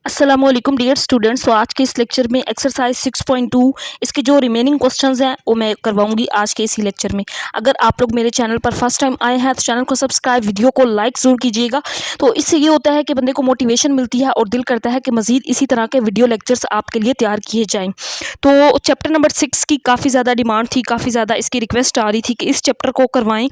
अस्सलामुअलैकुम dear students. तो आज के इस लेक्चर में एक्सरसाइज 6.2 इसके जो रिमेनिंग क्वेश्चंस हैं वो मैं करवाऊंगी आज के इसी लेक्चर में। अगर आप लोग मेरे चैनल पर फर्स्ट टाइम आए हैं तो चैनल को सब्सक्राइब, वीडियो को लाइक ज़रूर कीजिएगा। तो इससे ये होता है कि बंदे को मोटिवेशन मिलती है और दिल करता है कि मज़ीद इसी तरह के वीडियो लेक्चर्स आपके लिए तैयार किए जाएँ। तो चैप्टर नंबर 6 की काफ़ी ज़्यादा डिमांड थी, काफ़ी ज़्यादा इसकी रिक्वेस्ट आ रही थी कि इस चैप्टर को करवाएँ।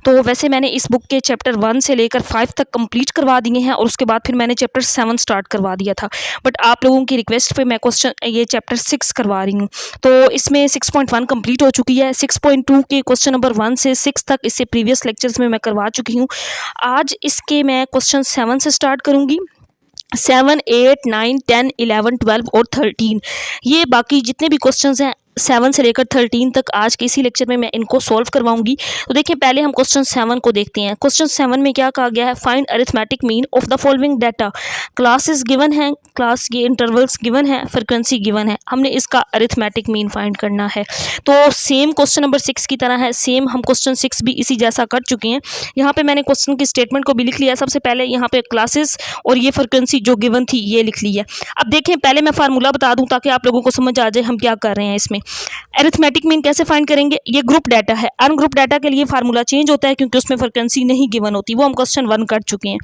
तो वैसे मैंने इस बुक के चैप्टर 1 से लेकर 5 तक कंप्लीट करवा दिए हैं और उसके बाद फिर मैंने चैप्टर 7 स्टार्ट करवा दिया था। बट आप लोगों की रिक्वेस्ट पे मैं क्वेश्चन ये चैप्टर 6 करवा रही हूँ। तो इसमें 6.1 कंप्लीट हो चुकी है। 6.2 के क्वेश्चन नंबर 1 से 6 तक इससे प्रीवियस लेक्चर्स में मैं करवा चुकी हूँ। आज इसके मैं क्वेश्चन 7 से स्टार्ट करूँगी। 7, 8, 9, 10, 11, 12 और 13 ये बाकी जितने भी क्वेश्चंस हैं 7 से लेकर 13 तक आज के इसी लेक्चर में मैं इनको सॉल्व करवाऊंगी। तो देखिए पहले हम क्वेश्चन 7 को देखते हैं। क्वेश्चन 7 में क्या कहा गया है, find arithmetic mean of the following data. Classes given है, क्लास के इंटरवल्स गिवन है, फ्रीक्वेंसी गिवन है, हमने इसका अरिथमेटिक मीन फाइंड करना है। तो सेम क्वेश्चन नंबर 6 की तरह है, सेम हम क्वेश्चन 6 भी इसी जैसा कर चुके हैं। यहाँ पे मैंने क्वेश्चन की स्टेटमेंट को भी लिख लिया। सबसे पहले यहाँ पे क्लासेस और ये फ्रीक्वेंसी जो गिवन थी ये लिख ली है। अब देखें पहले मैं फार्मूला बता दूं ताकि आप लोगों को समझ आ जाए हम क्या कर रहे हैं इसमें। अरिथमेटिक मीन कैसे फाइंड करेंगे, ये ग्रुप डाटा है। अनग्रुप डाटा के लिए फार्मूला चेंज होता है क्योंकि उसमें फ्रीक्वेंसी नहीं गिवन होती, वो हम क्वेश्चन 1 कर चुके हैं।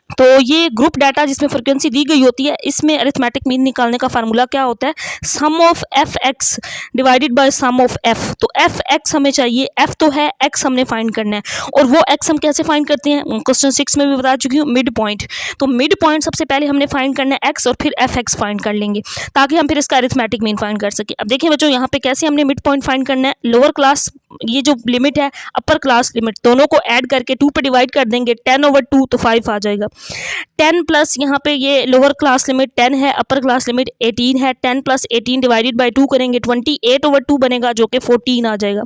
तो ये ग्रुप डाटा जिसमें फ्रीक्वेंसी दी गई होती है, इसमें अरिथमेटिक मीन निकालने का फार्मूला क्या होता है, sum of F X divided by sum of F. तो एफ एक्स हमें चाहिए, एफ तो है, एक्स हमने फाइंड करना है। और वो एक्स हम कैसे फाइंड करते हैं, क्वेश्चन 6 में भी बता चुकी हूँ, मिड पॉइंट। तो मिड पॉइंट सबसे पहले हमने फाइंड करना है एक्स और फिर एफ एक्स फाइंड कर लेंगे ताकि हम फिर इसका अरिथमेटिक मीन फाइंड कर सके। अब देखिए बच्चों यहाँ पे कैसे हमने मिड पॉइंट फाइंड करना है, लोअर क्लास ये जो लिमिट है, अपर क्लास लिमिट, दोनों को ऐड करके 2 पे डिवाइड कर देंगे, 10/2 तो 5 आ जाएगा। 10 प्लस यहाँ पे ये लोअर क्लास लिमिट 10 है, अपर क्लास लिमिट 18 है। 10 प्लस 18 डिवाइडेड बाई 2 करेंगे, 28/2 बनेगा जो कि 14 आ जाएगा।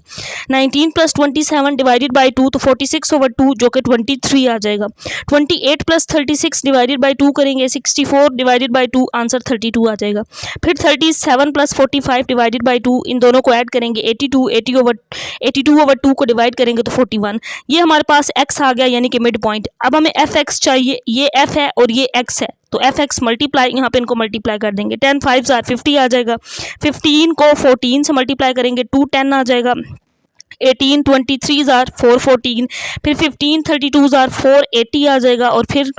19 प्लस 27 डिवाइडेड बाई 2 तो 46/2 जो कि 23 आ जाएगा। 28 प्लस 36 डिवाइडेड बाई 2 करेंगे, 64 डिवाइडेड बाई 2 आंसर 32 आ जाएगा। फिर 37 प्लस 45 डिवाइडेड बाई 2, इन दोनों को ऐड करेंगे, 82/2 को डिवाइड करेंगे तो 41। ये हमारे पास x आ गया यानी कि मिड पॉइंट। अब हमें एफ एक्स चाहिए, ये f है और ये x है, तो एफ एक्स मल्टीप्लाई यहाँ पे इनको मल्टीप्लाई कर देंगे, 10 5 50 आ जाएगा। 15 को 14 से मल्टीप्लाई करेंगे, 2 10 आ जाएगा। 18 23 414, फिर 15 32 480 आ जाएगा और फिर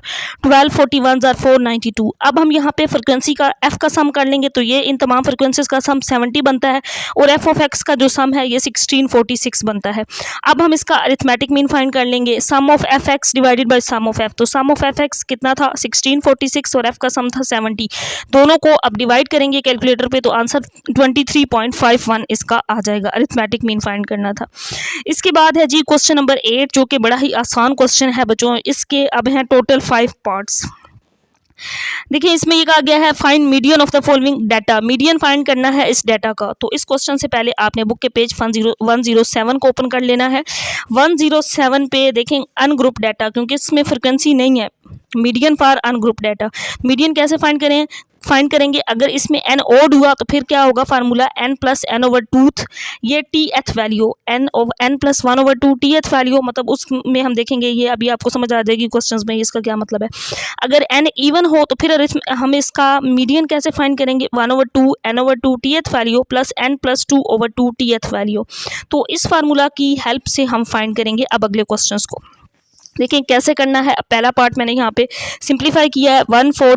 12 41 492। अब हम यहाँ पे फ्रिक्वेंसी का f का सम कर लेंगे तो ये इन तमाम फ्रिक्वेंसीज का सम 70 बनता है और f ऑफ x का जो सम है ये 1646 बनता है। अब हम इसका अरिथमेटिक मीन फाइंड कर लेंगे, sum of F X divided by sum of f। तो सम ऑफ एफ एक्स कितना था, 1646 और f का सम था 70। दोनों को अब डिवाइड करेंगे कैलकुलेटर पे तो आंसर 23.51 इसका आ जाएगा। अरिथमेटिक मीन फाइंड करना था। इसके बाद है जी क्वेश्चन नंबर 8 जो कि बड़ा ही आसान क्वेश्चन है बच्चों। इसके अब हैं टोटल 5 पार्ट्स। देखिए इसमें ये कहा गया है find median of the following data. Median find करना है इस डाटा का। तो इस क्वेश्चन से पहले आपने बुक के पेज 107 को ओपन कर लेना है। 107 पे देखें अनग्रुप डाटा, क्योंकि इसमें फ्रिक्वेंसी नहीं है, median for ungroup data. Median कैसे फाइंड करेंगे, अगर इसमें n ओड हुआ तो फिर क्या होगा, फार्मूला n प्लस n/2 ये tth value n plus 1/2 tth value, मतलब उसमें हम देखेंगे, ये अभी आपको समझ आ जाएगी क्वेश्चंस में इसका क्या मतलब है। अगर n इवन हो तो फिर हम इसका मीडियन कैसे फाइंड करेंगे, 1/2 n/2 tth value plus n plus 2/2 tth value. तो इस फार्मूला की हेल्प से हम फाइंड करेंगे अब अगले क्वेश्चंस को। देखिए कैसे करना है। पहला पार्ट मैंने यहाँ पे सिंप्लीफाई किया है, 1 4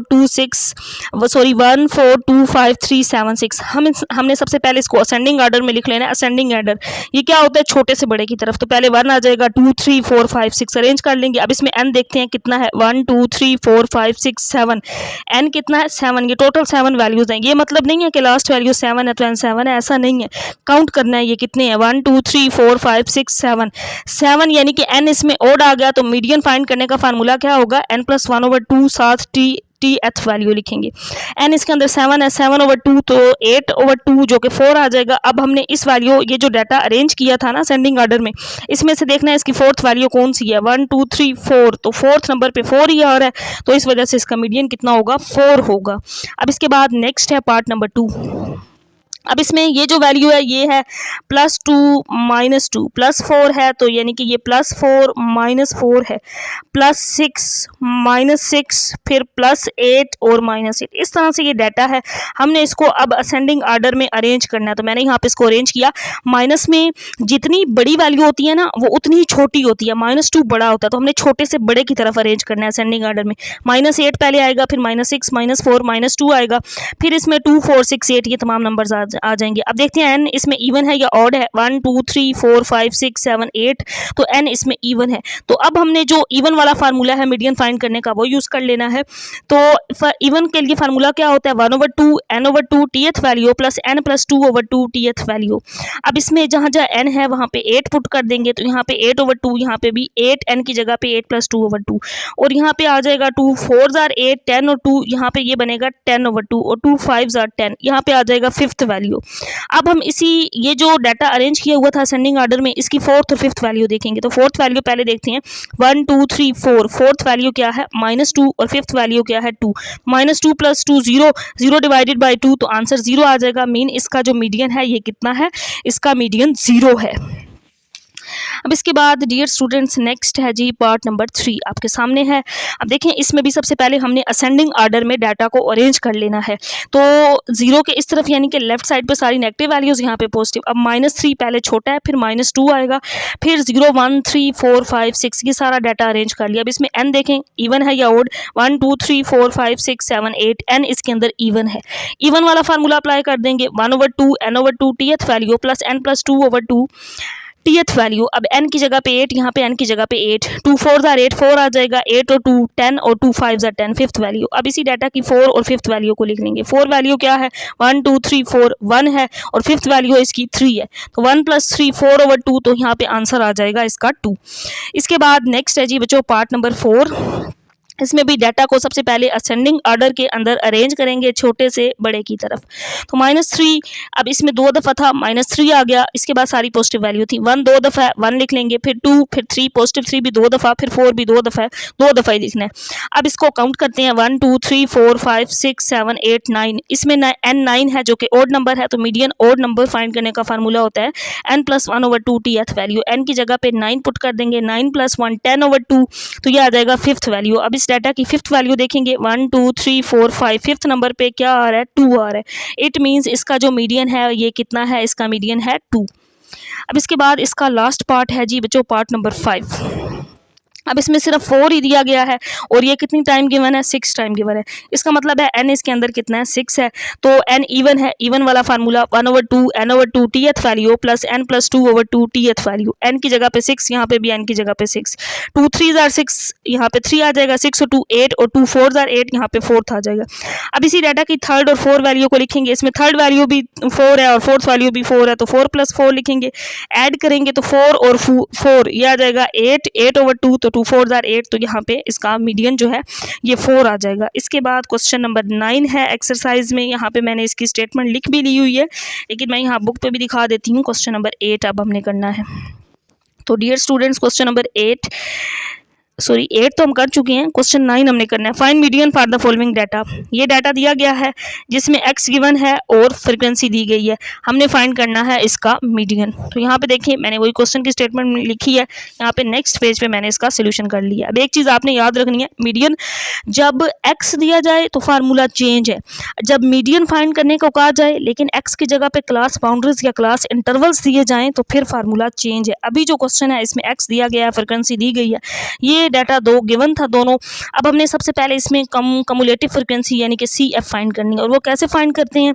2 5 3 7 6। हमने सबसे पहले इसको असेंडिंग ऑर्डर में लिख लेना है। असेंडिंग ऑर्डर ये क्या होता है, छोटे से बड़े की तरफ। तो पहले 1 आ जाएगा, 2 3 4 5 6 अरेंज कर लेंगे। अब इसमें n देखते हैं कितना है, 1 2 3 4 5 6 7। n कितना है, 7। ये टोटल 7 वैल्यूज हैं। ये मतलब नहीं है कि लास्ट वैल्यू 7 है तो n 7 है, ऐसा नहीं है। काउंट करना है ये कितने हैं, 1 2 3 4 5 6 7 यानी कि n इसमें ओड आ गया। तो मीडियन फाइंड करने का फार्मूला क्या होगा, n प्लस 1/2 साथ tth वैल्यू लिखेंगे। n इसके अंदर 7 है, 7/2 तो 8/2 जो कि 4 आ जाएगा। अब हमने इस वैल्यू, ये जो डाटा अरेंज किया था ना असेंडिंग ऑर्डर में, इसमें से देखना है इसकी फोर्थ वैल्यू कौन सी है, 1 2 3 4। तो फोर्थ नंबर पे 4 ही आ रहा है, तो इस वजह से इसका मीडियन कितना होगा, 4 होगा। अब इसके बाद नेक्स्ट है पार्ट नंबर 2। अब इसमें ये जो वैल्यू है ये है +2 -2 +4 है तो यानी कि ये +4 -4 है, +6 -6 फिर +8 और -8। इस तरह से ये डाटा है। हमने इसको अब असेंडिंग आर्डर में अरेंज करना है, तो मैंने यहाँ पे इसको अरेंज किया। माइनस में जितनी बड़ी वैल्यू होती है ना वो उतनी ही छोटी होती है, -2 बड़ा होता है, तो हमने छोटे से बड़े की तरफ अरेंज करना है असेंडिंग आर्डर में। -8 पहले आएगा, फिर -6 -4 -2 आएगा, फिर इसमें 2 4 6 8 ये तमाम नंबर्स आ जाएंगे। अब देखते हैं एन इसमें इवन है या ऑड है। 1 2 3 4 5 6 7 8, तो एन इसमें इवन है। तो अब हमने जो इवन वाला फार्मूला है मीडियन फाइंड करने का वो यूज़ कर लेना है। तो इवन के लिए फार्मूला क्या होता है, 1/2 n/2 tth value plus n + 2/2 tth value. अब इसमें जहाँ जहाँ n है वहाँ पे 8 पुट कर देंगे, तो यहाँ पे 8/2, यहाँ पे भी 8 n की जगह पे 8 + 2/2, और यहाँ पे आ जाएगा 2 4 * 8 10 और 2, यहाँ पे ये बनेगा 10/2 और 2 5 * 10, यहाँ पे आ जाएगा 5th वैल्यू। अब हम ये जो डाटा अरेंज किया हुआ था असेंडिंग आर्डर में, इसकी 4th और 5th वैल्यू देखेंगे। तो 4th वैल्यू पहले देखते हैं, 1 2 3 4, 4th वैल्यू क्या है -2 और 5th वैल्यू क्या है 2। -2 + 2 0, 0 डिवाइडेड बाई 2, तो आंसर 0 आ जाएगा। मीन इसका जो मीडियन है ये कितना है, इसका मीडियन 0 है। अब इसके बाद डियर स्टूडेंट्स नेक्स्ट है जी पार्ट नंबर 3 आपके सामने है। अब देखें इसमें भी सबसे पहले हमने असेंडिंग आर्डर में डाटा को अरेंज कर लेना है। तो 0 के इस तरफ यानी कि लेफ्ट साइड पे सारी नेगेटिव वैल्यूज़ यहाँ पे पॉजिटिव। अब -3 पहले छोटा है, फिर -2 आएगा, फिर 0 1 3 4 5 6 ये सारा डाटा अरेंज कर लिया। अब इसमें n देखें इवन है या ओड, 1 2 3 4 5 6 7 8, n इसके अंदर इवन है। इवन वाला फार्मूला अप्लाई कर देंगे, 1/2 n/2 tth value plus n + 2/2 tth value. अब n की जगह पे 8, यहाँ पे n की जगह पे 8, 2 4 * 8 4 आ जाएगा, 8 और 2 10 और 2 5 * 10 5th वैल्यू। अब इसी डाटा की 4 और 5th वैल्यू को लिख लेंगे। 4 वैल्यू क्या है, 1 2 3 4 1 है, और 5th वैल्यू इसकी 3 है, तो 1 + 3 4/2, तो यहाँ पे आंसर आ जाएगा इसका 2। इसके बाद नेक्स्ट है जी बच्चों पार्ट नंबर 4। इसमें भी डाटा को सबसे पहले असेंडिंग आर्डर के अंदर अरेंज करेंगे छोटे से बड़े की तरफ। तो -3, अब इसमें 2 दफ़ा था, -3 आ गया, इसके बाद सारी पॉजिटिव वैल्यू थी। 1 2 दफ़ा है, 1 लिख लेंगे, फिर 2, फिर 3 पॉजिटिव 3 भी 2 दफ़ा, फिर 4 भी 2 दफ़ा है, 2 दफ़ा ही लिखना है। अब इसको काउंट करते हैं, 1 2 3 4 5 6 7 8 9, इसमें n 9 है जो कि ओड नंबर है, तो मीडियन ओड नंबर फाइंड करने का फार्मूला होता है n + 1/2 tth वैल्यू। n की जगह पे 9 पुट कर देंगे, 9 + 1 10/2, तो ये आ जाएगा 5th वैल्यू। अब इस डाटा की 5th वैल्यू देखेंगे, 1 2 3 4 5, 5th नंबर पे क्या आ रहा है, 2 आ रहा है। इट मीन्स इसका जो मीडियन है ये कितना है, इसका मीडियन है 2। अब इसके बाद इसका लास्ट पार्ट है जी बच्चों पार्ट नंबर 5। अब इसमें सिर्फ 4 ही दिया गया है, और ये कितनी टाइम गिवन है, 6 टाइम गिवन है। इसका मतलब है n इसके अंदर कितना है, 6 है, तो n इवन है। इवन वाला formula 1/2 n/2 tth value plus n + 2/2 tth value. n की जगह पे 6, यहाँ पे भी n की जगह पे 6, 2 3 * 6, यहाँ पे 3 आ जाएगा, 6 और 2 8, और 2 4 * 8, यहाँ पे 4th आ जाएगा। अब इसी डाटा की 3rd और 4th वैल्यू को लिखेंगे। इसमें 3rd वैल्यू भी 4 है और 4th वैल्यू भी 4 है, तो 4 + 4 लिखेंगे। ऐड करेंगे तो 4 और 4 ये आ जाएगा 8, 8/2, तो 2 4 * 8, तो यहाँ पे इसका मीडियन जो है ये 4 आ जाएगा। इसके बाद क्वेश्चन नंबर 9 है एक्सरसाइज में। यहाँ पे मैंने इसकी स्टेटमेंट लिख भी ली हुई है, लेकिन मैं यहाँ बुक पे भी दिखा देती हूँ। क्वेश्चन नंबर 8 अब हमने करना है। तो डियर स्टूडेंट्स क्वेश्चन नंबर 8 तो हम कर चुके हैं। क्वेश्चन 9 हमने करना है। Find median for the following data. ये डाटा दिया गया है जिसमें x गिवन है और फ्रीक्वेंसी दी गई है, हमने फाइंड करना है इसका मीडियन। तो यहाँ पे देखिए मैंने वही क्वेश्चन की स्टेटमेंट लिखी है, यहाँ पे नेक्स्ट पेज पे मैंने इसका सोल्यूशन कर लिया। अब एक चीज़ आपने याद रखनी है, मीडियन जब x दिया जाए तो फार्मूला चेंज है, जब मीडियन फाइंड करने को कहा जाए लेकिन x की जगह पे क्लास बाउंड्रीज या क्लास इंटरवल्स दिए जाएँ तो फिर फार्मूला चेंज है। अभी जो क्वेश्चन है इसमें x दिया गया है, फ्रीक्वेंसी दी गई है, ये डाटा 2 गिवन था दोनों। अब हमने सबसे पहले इसमें कम्युलेटिव फ्रीक्वेंसी यानी कि CF फाइंड करनी है, और वो कैसे फाइंड करते हैं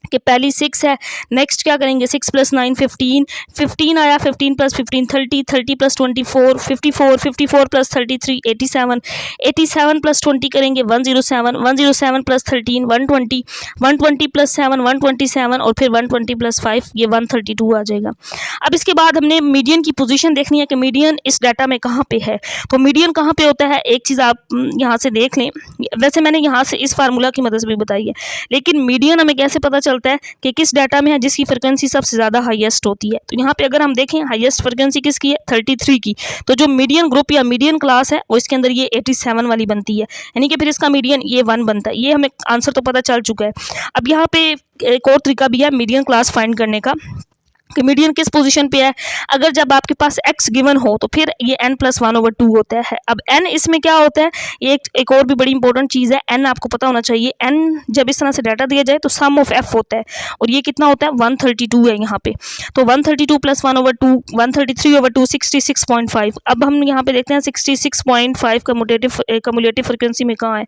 कि पहली 6 है, नेक्स्ट क्या करेंगे 6 + 9 15, 15 आया, 15 + 15 30, 30 + 24 54, 54 + 33 87, 87 + 20 करेंगे 107, 107 + 13 120, 120 + 7 127, और फिर 120 + 5 ये 132 आ जाएगा। अब इसके बाद हमने मीडियन की पोजीशन देखनी है कि मीडियन इस डाटा में कहाँ पे है। तो मीडियन कहाँ पे होता है, एक चीज़ आप यहाँ से देख लें, वैसे मैंने यहाँ से इस फार्मूला की मदद से भी बताई है, लेकिन मीडियन हमें कैसे पता चलता है कि किस डाटा में है जिसकी फ्रिक्वेंसी सबसे ज़्यादा हाईएस्ट होती है। तो यहाँ पे अगर हम देखें हाईएस्ट फ्रिक्वेंसी किसकी है, 33 की। तो जो मीडियन ग्रुप या मीडियन क्लास है वो इसके अंदर ये 87 वाली बनती है, यानी कि फिर इसका मीडियन ये 1 बनता है। ये हमें आंसर तो पता चल चुका है। अब यहाँ पे एक और तरीका भी है मीडियन क्लास फाइंड करने का कि मीडियन किस पोजीशन पे है। अगर जब आपके पास x गिवन हो तो फिर ये n+1/2 होता है। अब n इसमें क्या होता है, ये एक और भी बड़ी इंपॉर्टेंट चीज़ है, n आपको पता होना चाहिए। n जब इस तरह से डाटा दिया जाए तो सम ऑफ f होता है, और ये कितना होता है 132 है यहाँ पे। तो 132 + 1/2 133/2 66.5। अब हम यहाँ पे देखते हैं 66.5 कम्युलेटिव फ्रिक्वेंसी में कहाँ है,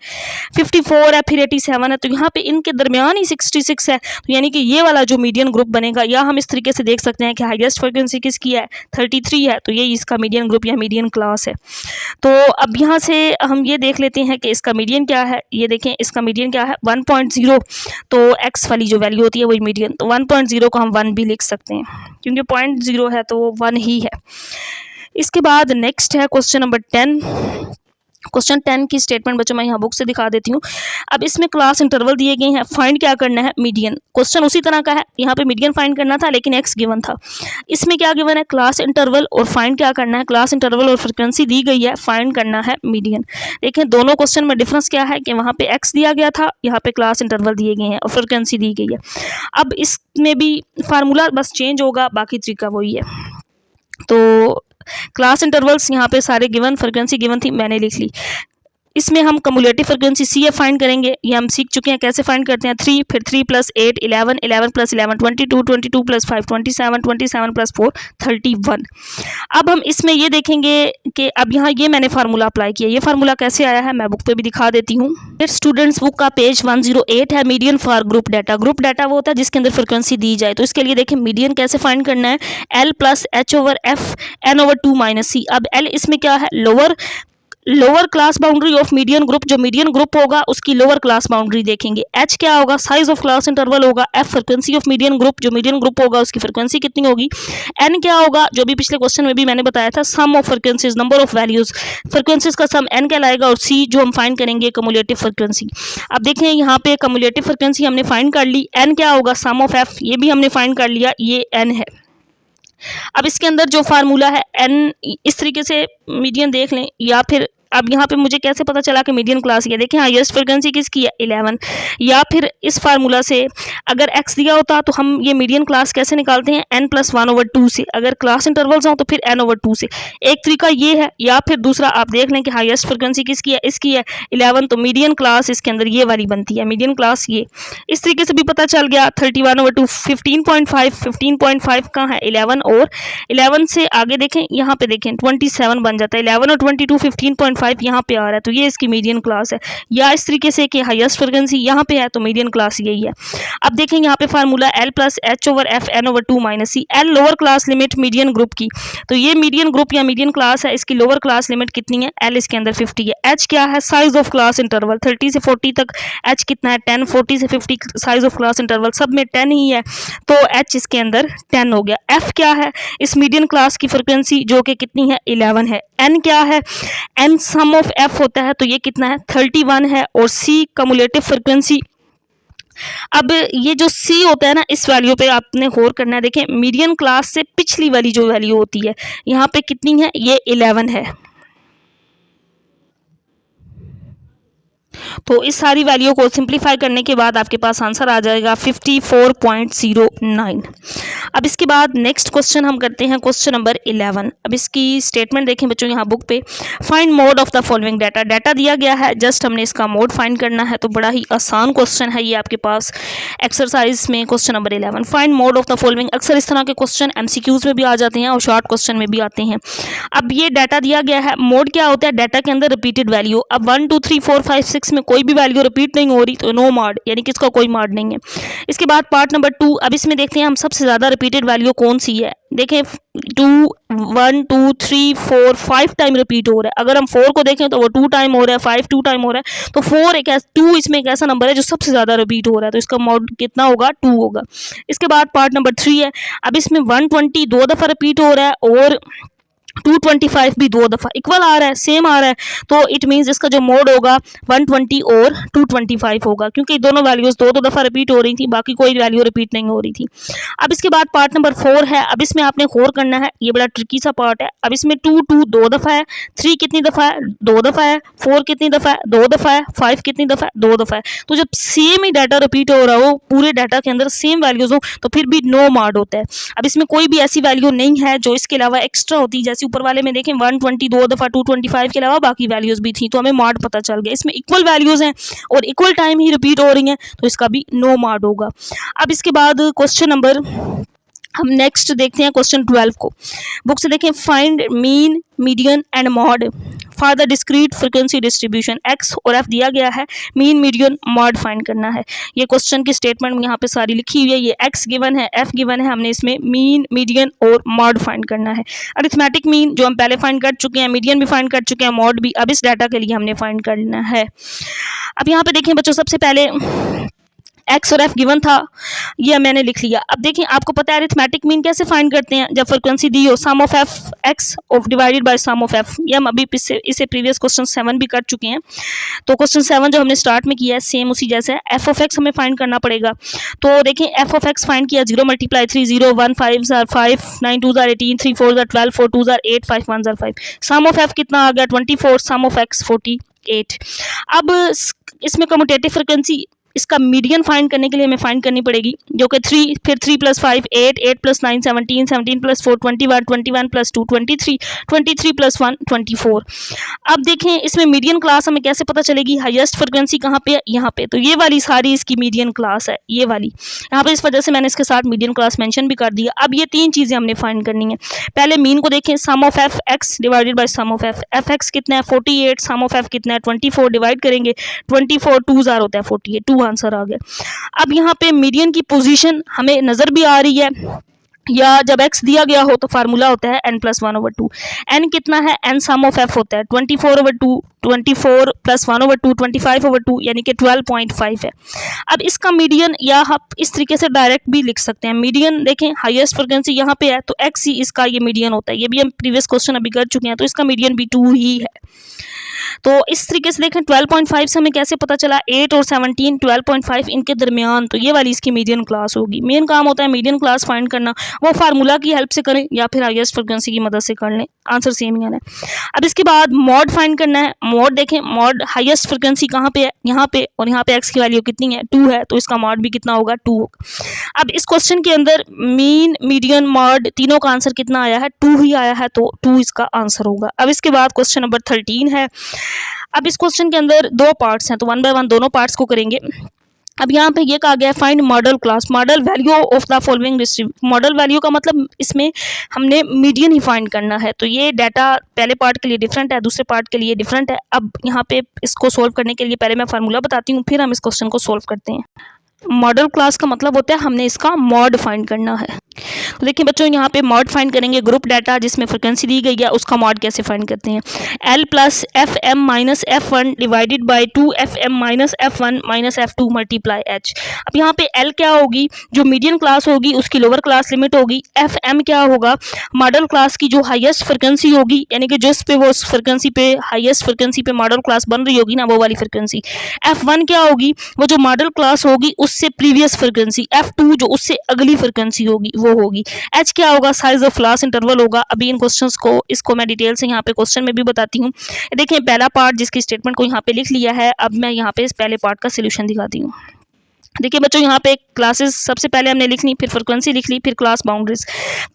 54 है, फिर 87 है। तो यहाँ पे इनके दरमियान ही 66 है, तो यानी कि ये वाला जो मीडियन ग्रुप बनेगा, या हम इस तरीके से देख सकते हैं कि हाईएस्ट फ्रिक्वेंसी किसकी है 33 है, तो ये इसका मीडियन ग्रुप या मीडियन क्लास है। तो अब यहाँ से हम ये देख लेते हैं कि इसका मीडियन क्या है। ये देखें इसका मीडियन क्या है 1.0, तो x वाली जो वैल्यू होती है वही मीडियन। तो 1.0 को हम 1 भी लिख सकते हैं, क्योंकि 0.0 है तो वो 1 ही है। इसके बाद नेक्स्ट है क्वेश्चन नंबर 10। क्वेश्चन 10 की स्टेटमेंट बच्चों मैं यहाँ बुक से दिखा देती हूँ। अब इसमें क्लास इंटरवल दिए गए हैं, फाइंड क्या करना है, मीडियन। क्वेश्चन उसी तरह का है, यहाँ पे मीडियन फाइंड करना था लेकिन x गिवन था। इसमें क्या गिवन है, क्लास इंटरवल, और फाइंड क्या करना है, क्लास इंटरवल और फ्रिक्वेंसी दी गई है, फाइंड करना है मीडियन। देखें दोनों क्वेश्चन में डिफरेंस क्या है कि वहाँ पे x दिया गया था, यहाँ पे क्लास इंटरवल दिए गए हैं और फ्रिक्वेंसी दी गई है। अब इसमें भी फार्मूला बस चेंज होगा, बाकी तरीका वही है। तो क्लास इंटरवल्स यहाँ पे सारे गिवन, फ्रिक्वेंसी गिवन थी, मैंने लिख ली। इसमें हम cumulative frequency C F find करेंगे, ये हम सीख चुके हैं कैसे फाइंड करते हैं। 3 फिर 3 + 8 11 11 + 11 22 22 + 5 27 27 + 4 31। अब हम इसमें ये देखेंगे कि अब यहाँ ये मैंने फार्मूला अप्लाई किया, ये फार्मूला कैसे आया है मैं बुक पे भी दिखा देती हूँ। फिर स्टूडेंट्स बुक का पेज 108 है, median for group data. Group data वो होता है जिसके अंदर फ्रिक्वेंसी दी जाए। तो इसके लिए देखें मीडियन कैसे फाइंड करना है, L + H/F n/2 - c। अब L इसमें क्या है, lower class boundary of median group, जो मीडियन ग्रुप होगा उसकी लोअर क्लास बाउंड्री देखेंगे। H क्या होगा, साइज ऑफ क्लास इंटरवल होगा। F frequency of median group, जो मीडियन ग्रुप होगा उसकी फ्रिक्वेंसी कितनी होगी। N क्या होगा, जो भी पिछले क्वेश्चन में भी मैंने बताया था, sum of frequencies, number of values, frequencies का सम N कहलाएगा। और C जो हम फाइंड करेंगे कम्युलेटिव फ्रिक्वेंसी। अब देखें यहाँ पे कम्युलेटिव फ्रिक्वेंसी हमने फाइंड कर ली, N क्या होगा, सम ऑफ F, ये भी हमने फाइंड कर लिया, ये N है। अब इसके अंदर जो फार्मूला है N, इस तरीके से मीडियन देख लें, या फिर अब यहाँ पे मुझे कैसे पता चला कि मीडियन क्लास है, देखें हाईएस्ट फ्रिक्वेंसी किसकी है 11, या फिर इस फार्मूला से अगर x दिया होता तो हम ये मीडियन क्लास कैसे निकालते हैं, n+1/2 से। अगर क्लास इंटरवल्स हों तो फिर n/2 से। एक तरीका ये है, या फिर दूसरा आप देख लें कि हाईएस्ट फ्रिक्वेंसी किसकी है, इसकी है 11, तो मीडियन क्लास इसके अंदर ये वाली बनती है, मीडियन क्लास ये। इस तरीके से भी पता चल गया। 31/2 15.5 कहाँ है 11, और 11 से आगे देखें, यहाँ पे देखें 27 बन जाता है। 11 और 22 15.5 यहाँ पे आ रहा है, तो ये इसकी मीडियन क्लास है। या इस तरीके से कि हाईएस्ट फ्रिक्वेंसी यहाँ पे है तो मीडियन क्लास यही है। अब देखें यहाँ पे formula L + H/F n/2 - c। L lower class limit median group की, तो ये मीडियन ग्रुप या मीडियन क्लास है, इसकी लोअर क्लास लिमिट कितनी है, L इसके अंदर 50 है। H क्या है, साइज ऑफ क्लास इंटरवल, 30 से 40 तक H कितना है 10, 40 से 50 साइज ऑफ क्लास इंटरवल, सब में 10 ही है, तो H इसके अंदर 10 हो गया। F क्या है, इस मीडियन क्लास की फ्रिक्वेंसी जो कि कितनी है 11 है। N क्या है, N सम ऑफ F होता है, तो ये कितना है 31 है। और C कम्युलेटिव फ्रिक्वेंसी। अब ये जो C होता है ना, इस वैल्यू पे आपने गौर करना है। देखें मीडियन क्लास से पिछली वाली जो वैल्यू होती है यहाँ पे कितनी है, ये 11 है। तो इस सारी वैल्यू को सिंप्लीफाई करने के बाद आपके पास आंसर आ जाएगा 54.09। अब इसके बाद नेक्स्ट क्वेश्चन हम करते हैं, क्वेश्चन नंबर 11। अब इसकी स्टेटमेंट देखें बच्चों यहाँ बुक पे, find mode of the following data. Data दिया गया है, जस्ट हमने इसका मोड फाइंड करना है। तो बड़ा ही आसान क्वेश्चन है ये आपके पास एक्सरसाइज में, question number 11, find mode of the following. अक्सर इस तरह के क्वेश्चन MCQs में भी आ जाते हैं और शॉर्ट क्वेश्चन में भी आते हैं। अब ये डाटा दिया गया है, मोड क्या होता है, डाटा के अंदर रिपीटेड वैल्यू। अब 1 2 3 4 5 6 में कोई भी वैल्यू रिपीट नहीं हो रही तो नो मॉड, यानी कि इसका कोई मॉड नहीं है। इसके बाद पार्ट नंबर 2, अब इसमें देखते हैं हम सबसे ज़्यादा रिपीटेड वैल्यू कौन सी है। देखें 2 1 2 3 4 5 टाइम रिपीट हो रहा है। अगर हम 4 को देखें तो वो 2 टाइम हो रहा है, 5 2 टाइम हो रहा है, तो 2 इसमें एक ऐसा नंबर है जो सबसे ज़्यादा रिपीट हो रहा है, तो इसका मॉड कितना होगा 2 होगा। इसके बाद पार्ट नंबर 3 है, अब इसमें 120 2 दफ़ा रिपीट हो रहा है और 225 भी 2 दफ़ा इक्वल आ रहा है, सेम आ रहा है, तो इट मीन्स इसका जो मोड होगा 120 और 225 होगा, क्योंकि दोनों वैल्यूज़ दो दफ़ा रिपीट हो रही थी, बाकी कोई वैल्यू रिपीट नहीं हो रही थी। अब इसके बाद पार्ट नंबर 4 है। अब इसमें आपने गौर करना है, ये बड़ा ट्रिकी सा पार्ट है। अब इसमें 2 दो दफ़ा है, 3 कितनी दफ़ा है, 2 दफ़ा है, 4 कितनी दफ़ा है, 2 दफ़ा है, 5 कितनी दफ़ा है, 2 दफ़ा है। तो जब सेम ही डाटा रिपीट हो रहा हो, पूरे डाटा के अंदर सेम वैल्यूज़ हो, तो फिर भी नो मॉड होता है। अब इसमें कोई भी ऐसी वैल्यू नहीं है जो इसके अलावा एक्स्ट्रा होती, जैसे ऊपर वाले में देखें 120 दो दफ़ा, 225 के अलावा बाकी वैल्यूज़ भी थी, तो हमें मॉड पता चल गया। इसमें इक्वल वैल्यूज़ हैं और इक्वल टाइम ही रिपीट हो रही हैं, तो इसका भी नो मॉड होगा। अब इसके बाद क्वेश्चन नंबर हम नेक्स्ट देखते हैं क्वेश्चन 12 को। बुक से देखें, find mean, median and mod for the discrete frequency distribution. X और एफ दिया गया है, मीन मीडियन मॉड फाइंड करना है। ये क्वेश्चन की स्टेटमेंट यहाँ पे सारी लिखी हुई है। ये एक्स गिवन है, एफ गिवन है, हमने इसमें मीन, मीडियन और मॉड फाइंड करना है। अरिथमेटिक मीन जो हम पहले फाइंड कर चुके हैं, मीडियन भी फाइंड कर चुके हैं, मॉड भी अब इस डाटा के लिए हमने फाइंड करना है। अब यहाँ पे देखें बच्चों, सबसे पहले एक्स और एफ गिवन था, ये मैंने लिख लिया। अब देखिए, आपको पता है अरिथमेटिक मीन कैसे फाइंड करते हैं, जब फ्रीक्वेंसी दी हो, sum of F X of divided by sum of F. ये हम अभी इसे प्रीवियस क्वेश्चन 7 भी कर चुके हैं। तो क्वेश्चन 7 जो हमने स्टार्ट में किया है सेम उसी जैसा है। एफ ऑफ एक्स हमें फाइंड करना पड़ेगा। तो देखिए, एफ ऑफ एक्स फाइंड किया, 0 × 3 0 1 5 5 9 2 18 3 4 12 4 2 8 5 1 5। सम ऑफ एफ कितना आ गया, 24, सम ऑफ एक्स 48। अब इसमें कम्यूटेटिव फ्रीक्वेंसी, इसका मीडियन फाइंड करने के लिए हमें फाइंड करनी पड़ेगी, जो कि 3, फिर 3 + 5 8, 8 + 9 17, 17 + 4 21, 21 + 2 23, 23 + 1 24। अब देखें, इसमें मीडियन क्लास हमें कैसे पता चलेगी, हाईएस्ट फ्रिक्वेंसी कहाँ पे है, यहाँ पे। तो ये वाली सारी इसकी मीडियन क्लास है, ये वाली यहाँ पे, इस वजह से मैंने इसके साथ मीडियन क्लास मेंशन भी कर दिया। अब ये 3 चीज़ें हमने फाइंड करनी है। पहले मीन को देखें, sum of F X divided by sum of F. F X कितना है 48, सम ऑफ एफ कितना है 24, डिवाइड करेंगे 24 2 ज़ार होता है 48, 2 आंसर आ गया। अब यहाँ पे मीडियन की पोजीशन हमें नज़र भी आ रही है, या जब x दिया गया हो तो फार्मूला होता है n + 1/2। n कितना है, n सम ऑफ f होता है 24/2, 24 + 1/2 25/2, यानी कि 12.5 है। अब इसका मीडियन, या आप इस तरीके से डायरेक्ट भी लिख सकते हैं। मीडियन देखें, हाईएस्ट फ्रिक्वेंसी यहाँ पे है, तो x ही इसका ये मीडियन होता है। ये भी हम प्रीवियस क्वेश्चन अभी कर चुके हैं, तो इसका मीडियन भी 2 ही है। तो इस तरीके से देखें, 12.5 से हमें कैसे पता चला, 8 और 17 12.5 इनके दरमियान, तो ये वाली इसकी मीडियन क्लास होगी। मेन काम होता है मीडियन क्लास फाइंड करना, वो फार्मूला की हेल्प से करें या फिर हाईएस्ट फ्रिक्वेंसी की मदद से कर लें, आंसर सेम ही आना है। अब इसके बाद मॉड फाइंड करना है। मॉड देखें, मॉड हाईएस्ट फ्रिक्वेंसी कहाँ पे है, यहाँ पे, और यहाँ पे एक्स की वैल्यू कितनी है 2 है, तो इसका मॉड भी कितना होगा 2 होगा। अब इस क्वेश्चन के अंदर मीन, मीडियन, मॉड तीनों का आंसर कितना आया है, 2 ही आया है, तो 2 इसका आंसर होगा। अब इसके बाद क्वेश्चन नंबर 13 है। अब इस क्वेश्चन के अंदर 2 पार्ट्स हैं, तो 1 बाय 1 दोनों पार्ट्स को करेंगे। अब यहाँ पे ये कहा गया है, find model class, model value of the following distribution. Model value का मतलब इसमें हमने मीडियन ही फाइंड करना है। तो ये डाटा पहले पार्ट के लिए डिफरेंट है, दूसरे पार्ट के लिए डिफरेंट है। अब यहाँ पे इसको सोल्व करने के लिए पहले मैं फार्मूला बताती हूँ, फिर हम इस क्वेश्चन को सोल्व करते हैं। मॉडल क्लास का मतलब होता है हमने इसका मॉड फाइंड करना है। तो देखिए बच्चों, यहाँ पे मॉड फाइंड करेंगे, ग्रुप डाटा जिसमें फ्रिक्वेंसी दी गई है उसका मॉड कैसे फाइंड करते हैं। L + FM - F1 divided by 2FM - F1 - F2 multiply H। अब यहाँ पे L क्या होगी, जो मीडियन क्लास होगी उसकी लोअर क्लास लिमिट होगी। FM क्या होगा, मॉडल क्लास की जो हाईएस्ट फ्रिक्वेंसी होगी, यानी कि जिस पे वो फ्रिक्वेंसी पे हाईएस्ट फ्रिक्वेंसी पे मॉडल क्लास बन रही होगी ना, वो वाली फ्रिक्वेंसी। F1 क्या होगी, वो जो मॉडल क्लास होगी उससे प्रीवियस फ्रिक्वेंसी। F2 जो उससे अगली फ्रिक्वेंसी होगी वो होगी। H क्या होगा, साइज ऑफ क्लास इंटरवल होगा। अभी इन क्वेश्चंस को, इसको मैं डिटेल से यहाँ पे क्वेश्चन में भी बताती हूँ। देखिए, पहला पार्ट जिसकी स्टेटमेंट को यहाँ पे लिख लिया है, अब मैं यहाँ पे इस पहले पार्ट का सोल्यूशन दिखाती हूँ। देखिए बच्चों, यहाँ पे क्लासेस सबसे पहले हमने लिख ली, फिर फ्रिक्वेंसी लिख ली, फिर क्लास बाउंड्रीज।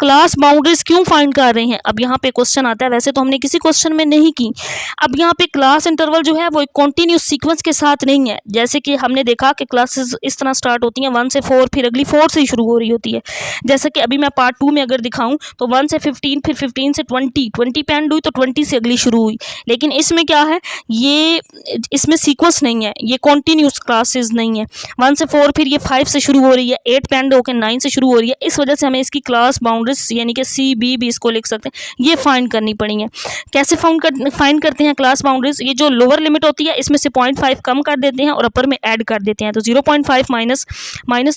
क्लास बाउंड्रीज क्यों फाइंड कर रहे हैं, अब यहाँ पे क्वेश्चन आता है, वैसे तो हमने किसी क्वेश्चन में नहीं की। अब यहाँ पे क्लास इंटरवल जो है वो एक कॉन्टिन्यूस सीक्वेंस के साथ नहीं है। जैसे कि हमने देखा कि क्लासेस इस तरह स्टार्ट होती हैं 1 से 4, फिर अगली 4 से ही शुरू हो रही होती है। जैसे कि अभी मैं पार्ट 2 में अगर दिखाऊँ तो 1 से 15, फिर 15 से 20 पे एंड हुई, तो 20 से अगली शुरू हुई। लेकिन इसमें क्या है, ये इसमें सीक्वेंस नहीं है, ये कॉन्टिन्यूस क्लासेस नहीं है। 1 से 4 फिर ये 5 से शुरू हो रही है, 8 पे एंड होकर 9 से शुरू हो रही है। इस वजह से हमें इसकी क्लास बाउंड्रीज यानी कि सी बी भी इसको लिख सकते हैं, ये फाइंड करनी पड़ेंगी। कैसे फाइंड करते हैं क्लास बाउंड्रीज? ये जो लोअर लिमिट होती है इसमें से 0.5 कम कर देते हैं और अपर में ऐड कर देते हैं। तो 0.5 माइनस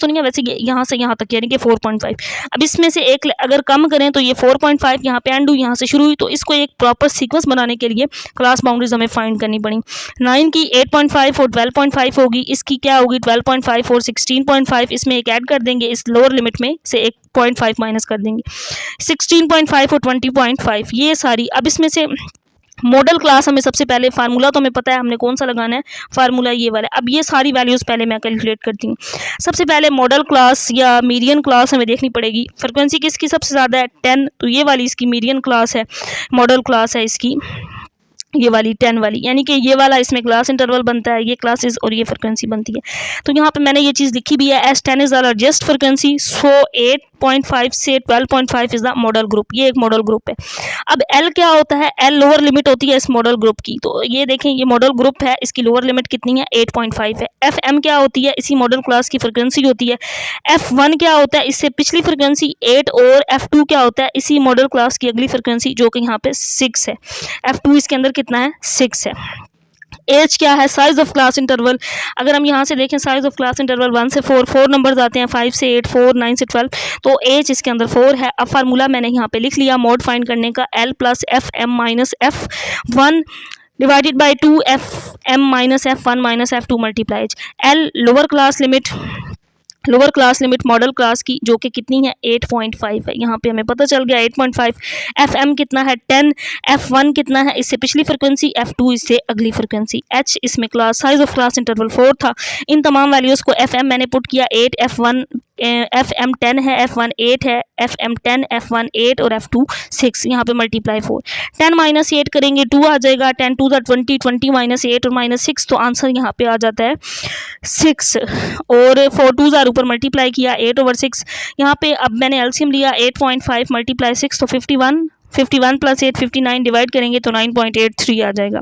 तो नहीं है वैसे, यहाँ से यहाँ तक यानी कि 4.5। अब इसमें से एक अगर कम करें तो ये 4.5 यहाँ पे एंड हुई, यहाँ से शुरू हुई। तो इसको एक प्रॉपर सीक्वेंस बनाने के लिए क्लास बाउंड्रीज हमें फाइंड करनी पड़ी। 9 की 8.5 और 12.5 होगी, इसकी क्या होगी 12.5 और 16.5, इसमें एक ऐड कर देंगे, इस लोअर लिमिट में से एक 0.5 माइनस कर देंगे, 16.5 और 20.5 ये सारी। अब इसमें से मॉडल क्लास हमें सबसे पहले फार्मूला तो हमें पता है हमने कौन सा लगाना है, फार्मूला ये वाला। अब ये सारी वैल्यूज़ पहले मैं कैलकुलेट करती हूँ। सबसे पहले मॉडल क्लास या मीडियन क्लास हमें देखनी पड़ेगी। फ्रिक्वेंसी किसकी सबसे ज़्यादा है 10, तो ये वाली इसकी मीडियन क्लास है, मॉडल क्लास है इसकी ये वाली 10 वाली, यानी कि ये वाला इसमें क्लास इंटरवल बनता है, ये क्लासेस और ये फ्रिक्वेंसी बनती है। तो यहाँ पे मैंने ये चीज़ लिखी भी है, S10 is the largest frequency, so 8.5 से 12.5 इज द मॉडल ग्रुप, ये एक मॉडल ग्रुप है। अब L क्या होता है? L लोअर लिमिट होती है इस मॉडल ग्रुप की। तो ये देखें ये मॉडल ग्रुप है, इसकी लोअर लिमिट कितनी है 8.5 है। FM क्या होती है? इसी मॉडल क्लास की फ्रिक्वेंसी होती है। F1 क्या होता है? इससे पिछली फ्रिक्वेंसी 8 और F2 क्या होता है? इसी मॉडल क्लास की अगली फ्रिक्वेंसी जो कि यहाँ पे 6 है। F2 इसके अंदर कितना है 6 है। एज क्या है? Size of class interval. अगर हम यहाँ से देखें साइज ऑफ क्लास इंटरवल 1 से 4 नंबर्स आते हैं, 5 से 8 4 9 से 12, तो एज इसके अंदर 4 है। अब फार्मूला मैंने यहाँ पे लिख लिया मॉड फाइंड करने का, L plus F M minus F1 divided by 2 FM minus F1 minus F2 multiply h. L lower class limit modal class की जो कि कितनी है 8.5 है, यहाँ पे हमें पता चल गया 8.5। FM कितना है 10, F1 कितना है इससे पिछली फ्रिक्वेंसी, F2 इससे अगली फ्रिक्वेंसी, H इसमें class size of class interval 4 था। इन तमाम वैल्यूज़ को FM मैंने पुट किया 8, F1 FM 10 है, F1 8 है, FM 10 F1 8 और F2 6, यहाँ पे मल्टीप्लाई 4। 10 माइनस 8 करेंगे 2 आ जाएगा, 10 2 20, 20 माइनस 8 और माइनस 6, तो आंसर यहाँ पे आ जाता है 6। और 4 2 ऊपर मल्टीप्लाई किया 8/6, यहाँ पे अब मैंने एलसीएम लिया 8.5 मल्टीप्लाई 6 तो 51 प्लस 8 59 डिवाइड करेंगे तो 9.83 आ जाएगा।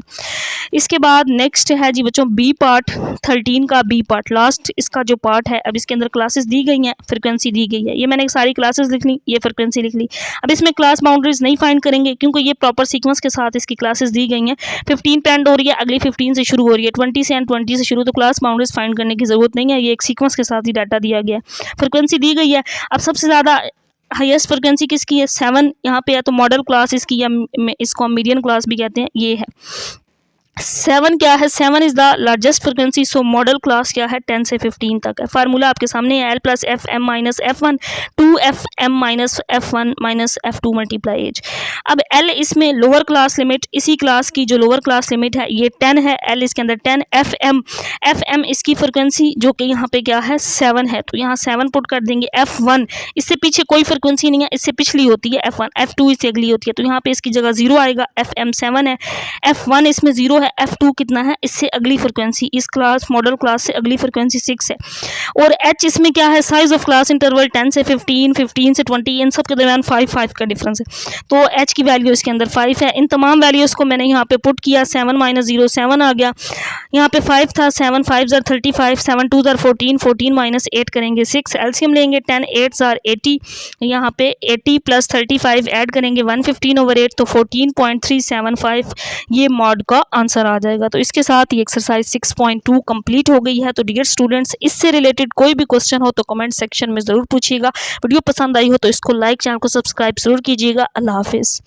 इसके बाद नेक्स्ट है जी बच्चों बी पार्ट, 13 का बी पार्ट, लास्ट इसका जो पार्ट है। अब इसके अंदर क्लासेस दी गई हैं, फ्रिक्वेंसी दी गई है, ये मैंने सारी क्लासेस लिख ली, ये फ्रिक्वेंसी लिख ली। अब इसमें क्लास बाउंड्रीज नहीं फाइंड करेंगे क्योंकि ये प्रॉपर सीक्वेंस के साथ इसकी क्लासेस दी गई हैं। 15 पे एंड हो रही है, अगली 15 से शुरू हो रही है, 20 से एंड 20 से शुरू, तो क्लास बाउंड्रीज फाइंड करने की जरूरत नहीं है, ये एक सीक्वेंस के साथ ही डाटा दिया गया है, फ्रिक्वेंसी दी गई है। अब सबसे ज़्यादा हाईएस्ट फ्रिक्वेंसी किसकी है 7 यहाँ पे है, तो मॉडल क्लास इसकी या इसको हम मीडियन क्लास भी कहते हैं, ये है 7 क्या है 7 is the largest frequency, so model class क्या है 10 से 15 तक है। फार्मूला आपके सामने है, L plus F M minus F1 2FM minus F1 minus F2 multiply h. अब L इसमें लोअर क्लास लिमिट, इसी क्लास की जो लोअर क्लास लिमिट है ये 10 है, L इसके अंदर 10, FM इसकी फ्रिक्वेंसी जो कि यहाँ पे क्या है 7 है, तो यहाँ 7 पुट कर देंगे। F1 इससे पीछे कोई फ्रिक्वेंसी नहीं है, इससे पिछली होती है F1, F2 इससे अगली होती है, तो यहाँ पे इसकी जगह 0 आएगा, FM 7 है, F1 इसमें 0 है, F2 कितना है इससे अगली फ्रिक्वेंसी, इस क्लास मॉडल क्लास से अगली फ्रिक्वेंसी 6 है। और H इसमें क्या है साइज ऑफ क्लास इंटरवल 10 से 15, 15 से 20, इन सब के दरमियान 5 का डिफरेंस है, तो H की वैल्यू इसके अंदर 5 है। इन तमाम वैल्यूज़ को मैंने यहाँ पे पुट किया, 7 माइनस 0 7 आ गया, यहाँ पे 5 था, 7 5 ज़र 35, 7 2 ज़र 14, 14 माइनस 8 करेंगे 6, एलसीएम लेंगे 10 8 ज़र 80, यहाँ पे 80 प्लस 35 ऐड करेंगे 115/8 तो 14.375, ये मॉड का आंसर आ जाएगा। तो इसके साथ ये एक्सरसाइज 6.2 कंप्लीट हो गई है। तो डियर स्टूडेंट्स, इससे रिलेटेड कोई भी क्वेश्चन हो तो कमेंट सेक्शन में ज़रूर पूछिएगा। वीडियो पसंद आई हो तो इसको लाइक, चैनल को सब्सक्राइब ज़रूर कीजिएगा। अल्लाह हाफिज़।